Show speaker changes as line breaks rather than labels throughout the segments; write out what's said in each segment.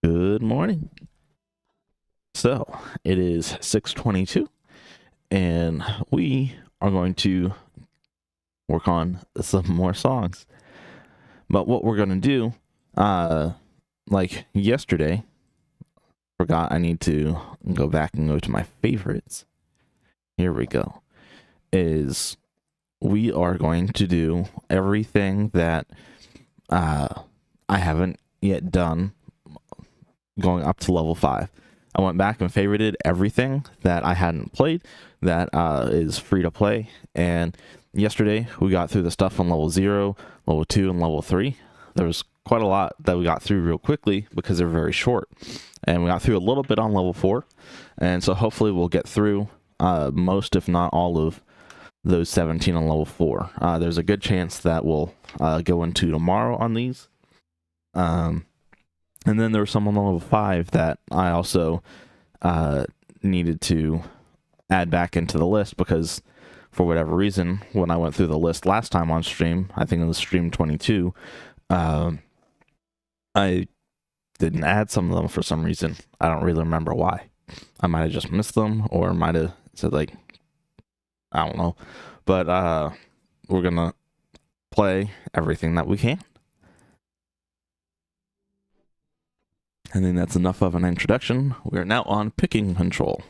Good morning. So it is 6:22, and we are going to work on some more songs. But what we're going to do, like yesterday, forgot I need to go back and go to my favorites. Here we go. Is we are going to do everything that I haven't yet done going up to level 5. I went back and favorited everything that I hadn't played that is free to play. And yesterday we got through the stuff on level 0, level 2, and level 3. There was quite a lot that we got through real quickly because they're very short. And we got through a little bit on level 4. And so hopefully we'll get through most, if not all, of those 17 on level 4. There's a good chance that we'll go into tomorrow on these. And then there were some on level 5 that I also needed to add back into the list because for whatever reason, when I went through the list last time on stream, I think it was stream 22, I didn't add some of them for some reason. I don't really remember why. I might have just missed them or might have said, like, I don't know. But we're going to play everything that we can. And then that's enough of an introduction. We are now on picking control.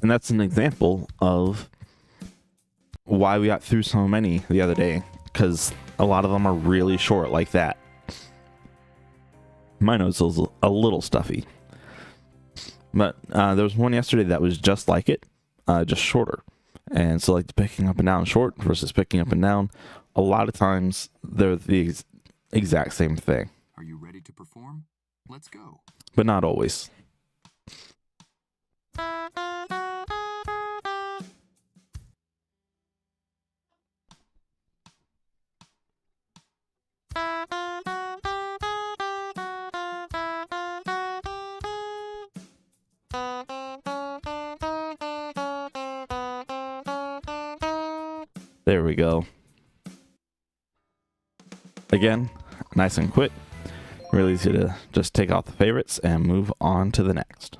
And that's an example of why we got through so many the other day, because a lot of them are really short like that. My notes is a little stuffy. But there was one yesterday that was just like it, just shorter. And so like the picking up and down short versus picking up and down, a lot of times they're the exact same thing.
Are you ready to perform? Let's go.
But not always. There we go. Again, nice and quick. Really easy to just take off the favorites and move on to the next.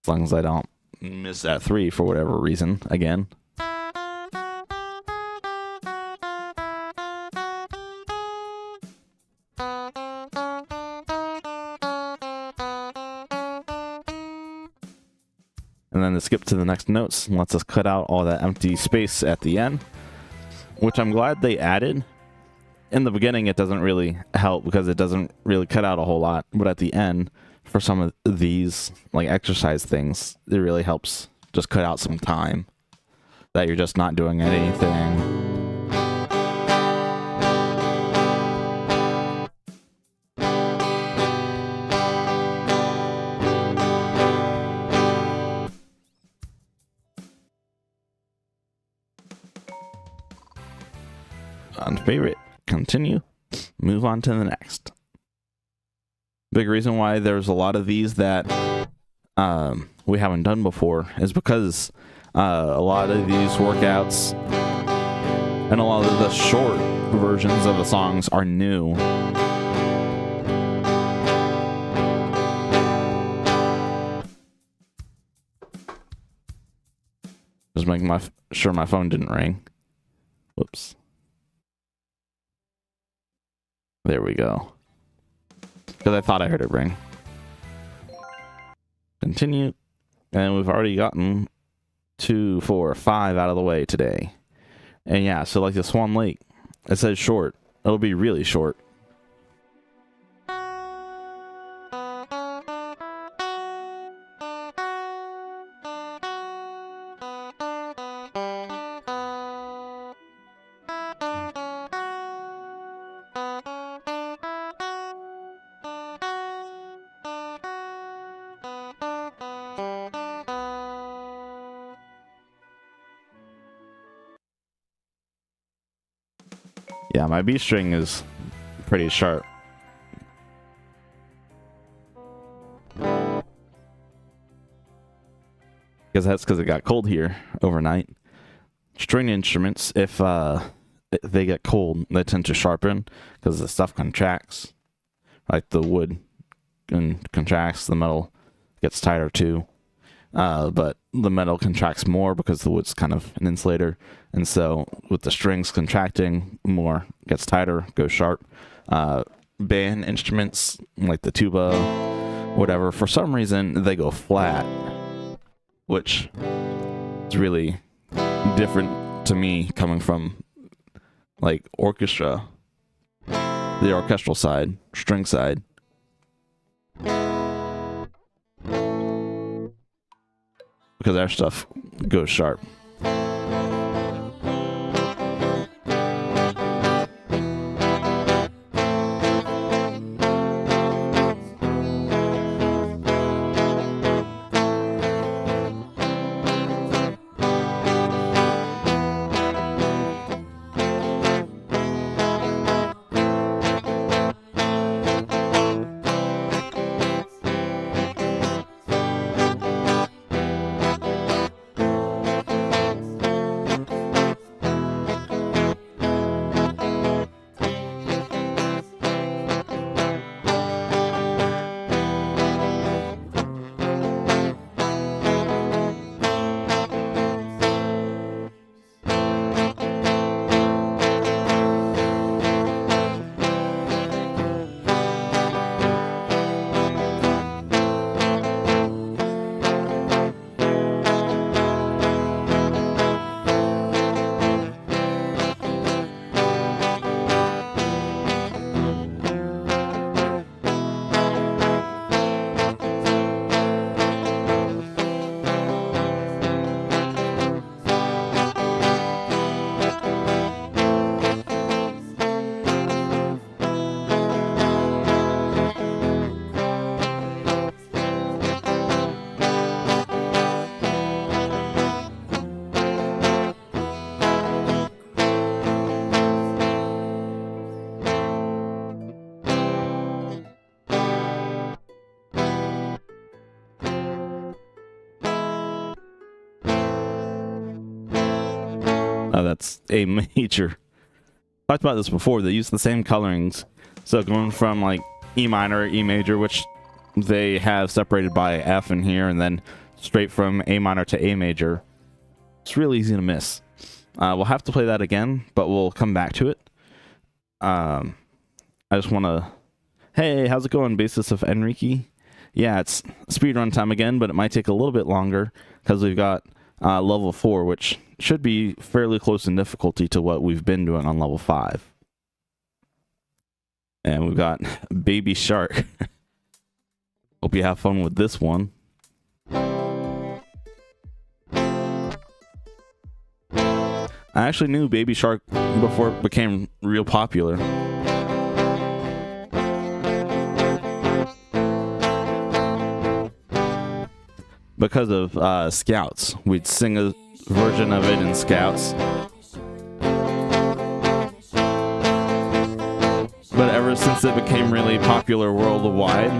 As long as I don't miss that 3 for whatever reason, again. And then the skip to the next notes lets us cut out all that empty space at the end, which I'm glad they added. In the beginning, it doesn't really help because it doesn't really cut out a whole lot. But at the end, for some of these like exercise things, it really helps just cut out some time that you're just not doing anything. Unfavorite, continue, move on to the next. Big reason why there's a lot of these that we haven't done before is because a lot of these workouts and a lot of the short versions of the songs are new. Just making sure my phone didn't ring. Whoops. There we go. Because I thought I heard it ring. Continue. And we've already gotten 2, 4, 5 out of the way today. And yeah, so like the Swan Lake, it says short. It'll be really short. Yeah, my B string is pretty sharp. because it got cold here overnight. String instruments, if they get cold, they tend to sharpen because the stuff contracts. Like the wood contracts, the metal gets tighter too. But the metal contracts more because the wood's kind of an insulator. And so with the strings contracting more, gets tighter, goes sharp. Band instruments like the tuba, whatever, for some reason they go flat, which is really different to me coming from like orchestra, the orchestral side, string side. Because our stuff goes sharp. That's A major. Talked about this before. They use the same colorings. So going from like E minor, E major, which they have separated by F in here, and then straight from A minor to A major. It's really easy to miss. We'll have to play that again, but we'll come back to it. I just want to... Hey, how's it going, bassist of Enrique? Yeah, it's speedrun time again, but it might take a little bit longer because we've got level 4, which should be fairly close in difficulty to what we've been doing on level 5. And we've got Baby Shark. Hope you have fun with this one. I actually knew Baby Shark before it became real popular. Because of Scouts. We'd sing a version of it in Scouts. But ever since it became really popular worldwide,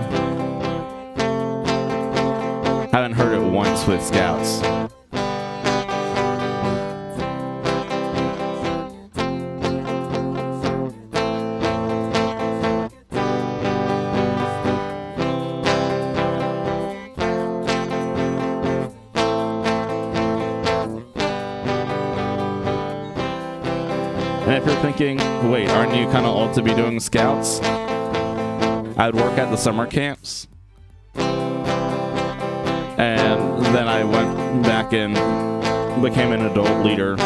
haven't heard it once with Scouts. And if you're thinking, wait, aren't you kind of all to be doing Scouts? I'd work at the summer camps. And then I went back and became an adult leader.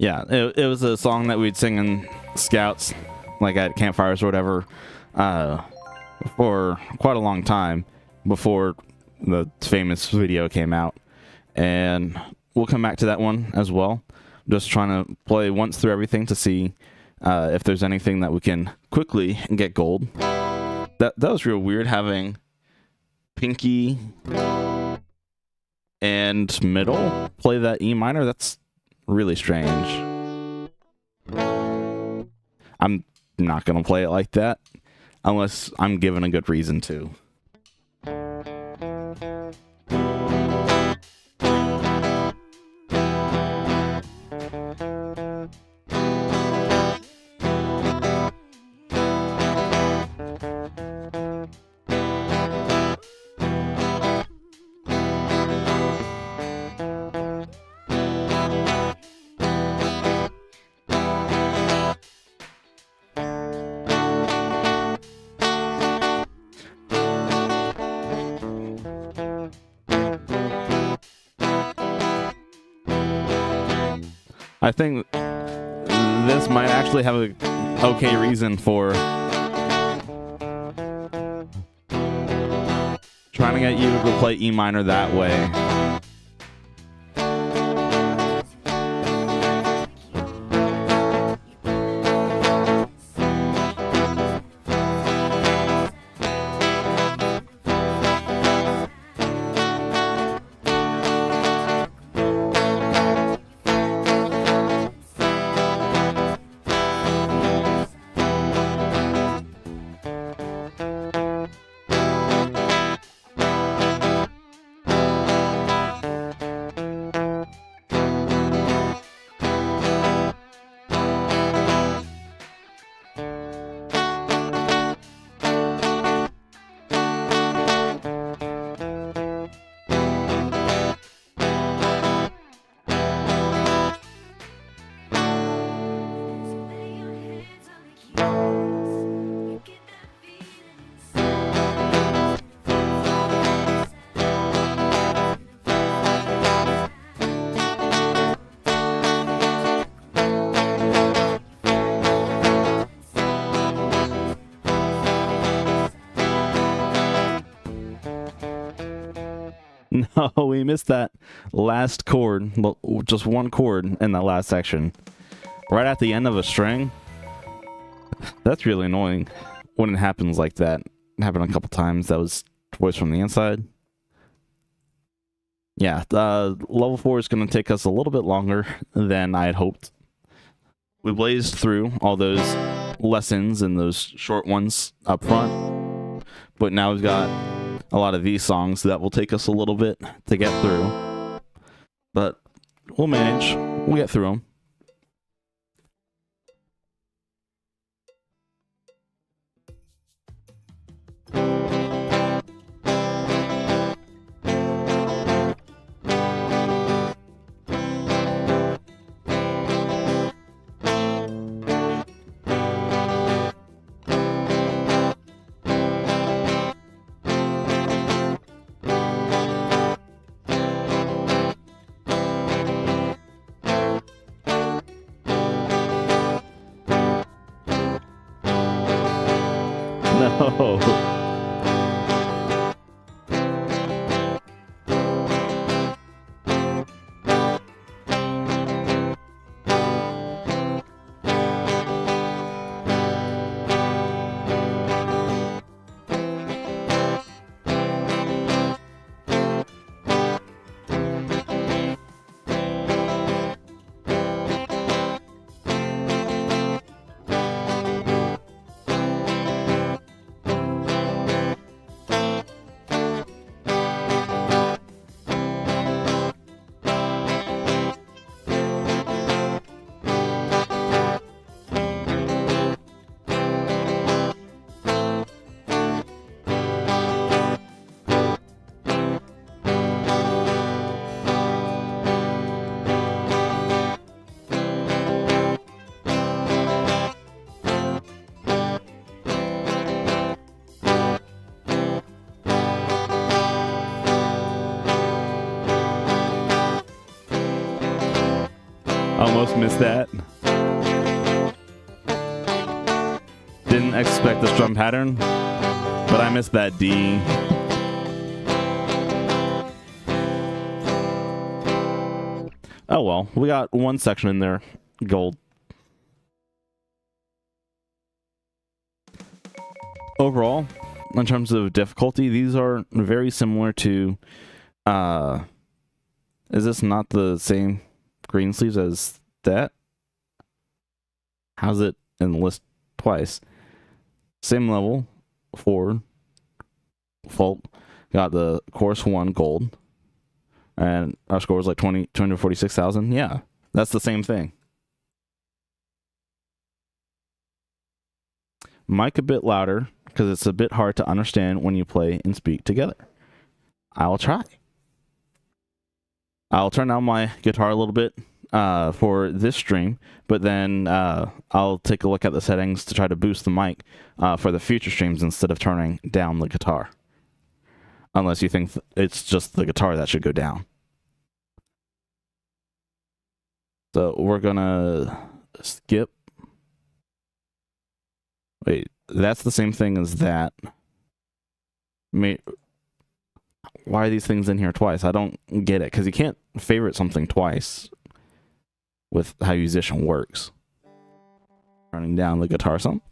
Yeah, it was a song that we'd sing in scouts, like at campfires or whatever, for quite a long time before the famous video came out. And we'll come back to that one as well. Just trying to play once through everything to see if there's anything that we can quickly get gold. That was real weird having pinky and middle play that E minor. That's really strange. I'm not gonna play it like that unless I'm given a good reason to. I think this might actually have a okay reason for trying to get you to play E minor that way. No, we missed that last chord, just one chord in that last section. Right at the end of a string. That's really annoying when it happens like that. It happened a couple times. That was voice from the inside. Yeah, level 4 is going to take us a little bit longer than I had hoped. We blazed through all those lessons and those short ones up front, but now we've got a lot of these songs that will take us a little bit to get through, but we'll manage. We'll get through them. Almost missed that. Didn't expect the strum pattern, but I missed that D. Oh well, we got one section in there. Gold. Overall, in terms of difficulty, these are very similar to... is this not the same Greensleeves as that? How's it in the list twice? Same level, 4, folk. Got the chorus 1 gold. And our score was like 246,000. Yeah, that's the same thing. Mic a bit louder, because it's a bit hard to understand when you play and speak together. I'll try. I'll turn down my guitar a little bit for this stream, but then I'll take a look at the settings to try to boost the mic for the future streams instead of turning down the guitar. Unless you think it's just the guitar that should go down. So we're gonna skip. Wait, that's the same thing as that. Why are these things in here twice? I don't get it, because you can't favorite something twice with how Yousician works. Turning down the guitar some.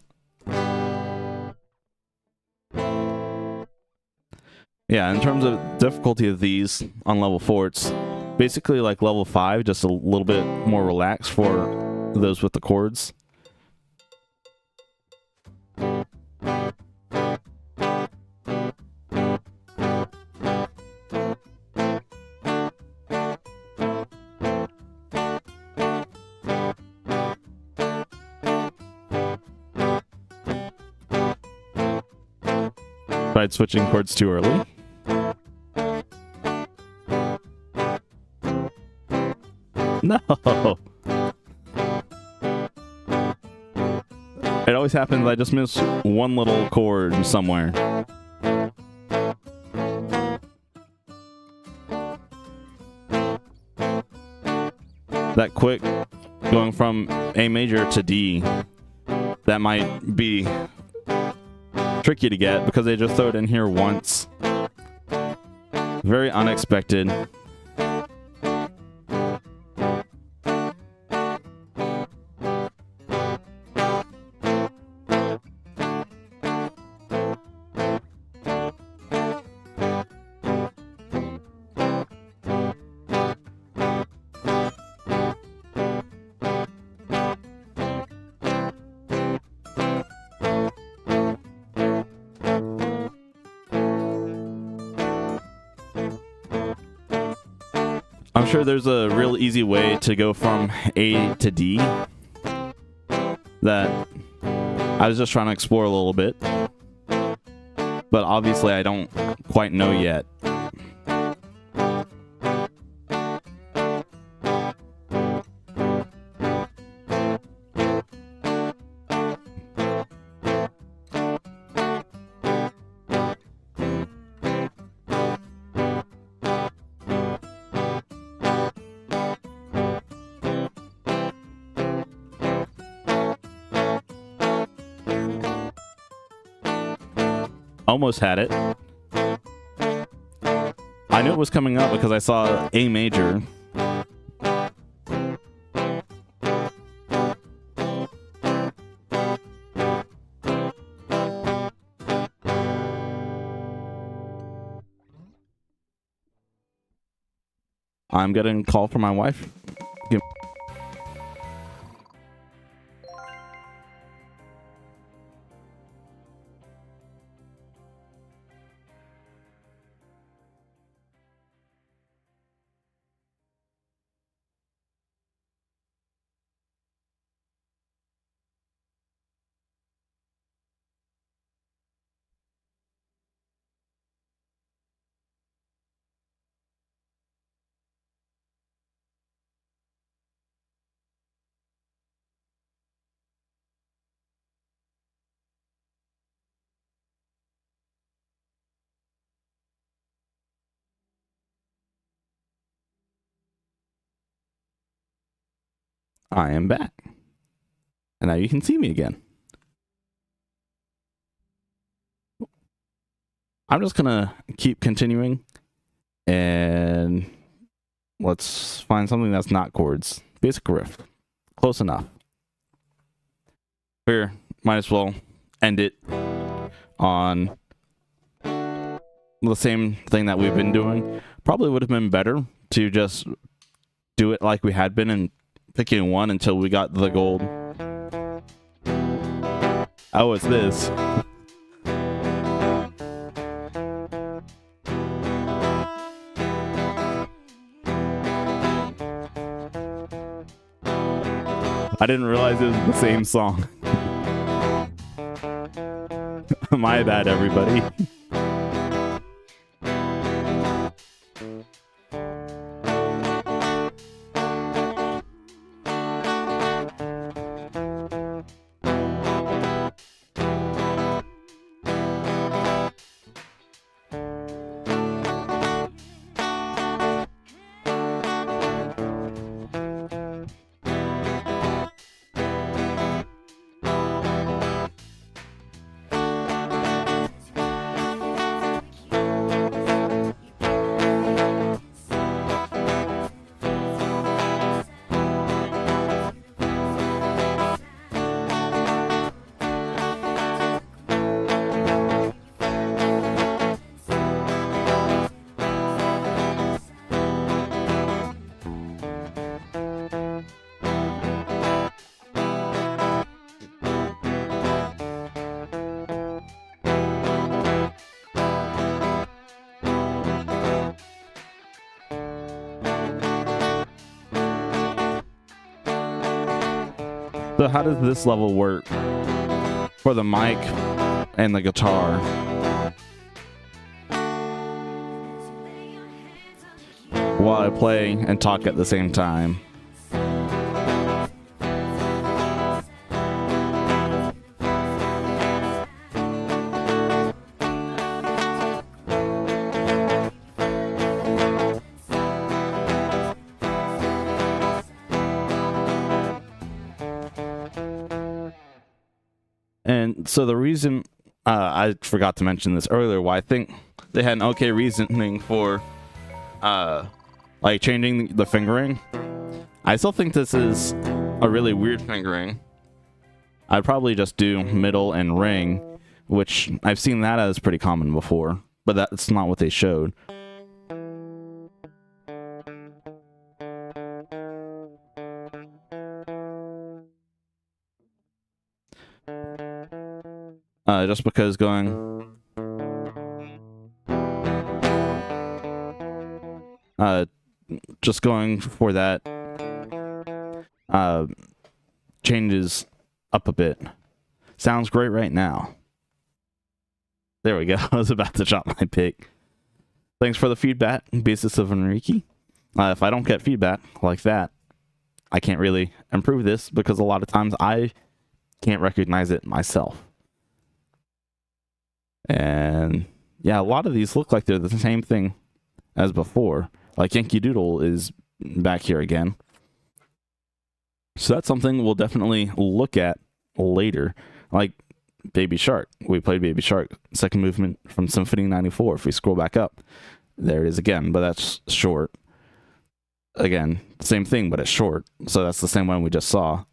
Yeah, in terms of difficulty of these on level 4, it's basically like level 5, just a little bit more relaxed for those with the chords. Tried switching chords too early. No! It always happens, I just miss one little chord somewhere. That quick going from A major to D, that might be tricky to get because they just throw it in here once. Very unexpected. I'm sure there's a real easy way to go from A to D that I was just trying to explore a little bit, but obviously I don't quite know yet. Almost had it. I knew it was coming up because I saw A major. I'm getting a call from my wife. I am back. And now you can see me again. I'm just gonna keep continuing, and let's find something that's not chords. Basic riff. Close enough. Here, might as well end it on the same thing that we've been doing. Probably would have been better to just do it like we had been and picking one until we got the gold. Oh, it's this. I didn't realize it was the same song. My bad, everybody. So how does this level work for the mic and the guitar? While I play and talk at the same time. And so the reason, I forgot to mention this earlier, why I think they had an okay reasoning for like changing the fingering. I still think this is a really weird fingering. I'd probably just do middle and ring, which I've seen that as pretty common before, but that's not what they showed. Just because going just going for that changes up a bit. Sounds great right now. There we go. I was about to drop my pick. Thanks for the feedback, basis of Enrique. If I don't get feedback like that, I can't really improve this because a lot of times I can't recognize it myself. And yeah, a lot of these look like they're the same thing as before. Like Yankee Doodle is back here again. So that's something we'll definitely look at later. Like Baby Shark. We played Baby Shark, second movement from Symphony 94. If we scroll back up, there it is again, but that's short. Again, same thing, but it's short. So that's the same one we just saw.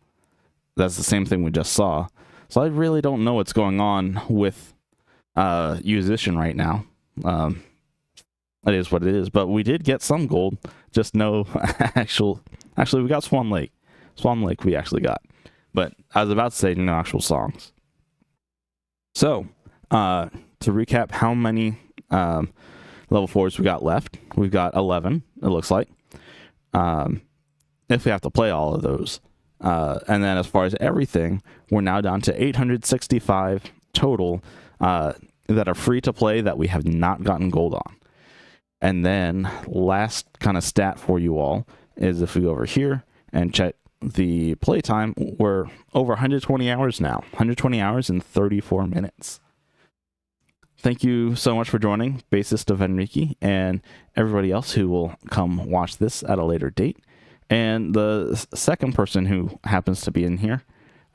That's the same thing we just saw. So I really don't know what's going on with Yousician right now. It is what it is, but we did get some gold, just no actually we got Swan Lake we actually got, but I was about to say no actual songs. So to recap how many level 4s we got left, we've got 11 it looks like, if we have to play all of those, and then as far as everything, we're now down to 865 total that are free to play that we have not gotten gold on. And then last kind of stat for you all is if we go over here and check the playtime, we're over 120 hours now. 120 hours and 34 minutes. Thank you so much for joining, bassist of Enrique, and everybody else who will come watch this at a later date. And the second person who happens to be in here,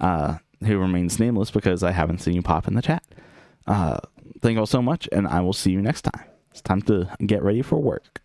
who remains nameless because I haven't seen you pop in the chat. Thank you all so much, and I will see you next time. It's time to get ready for work.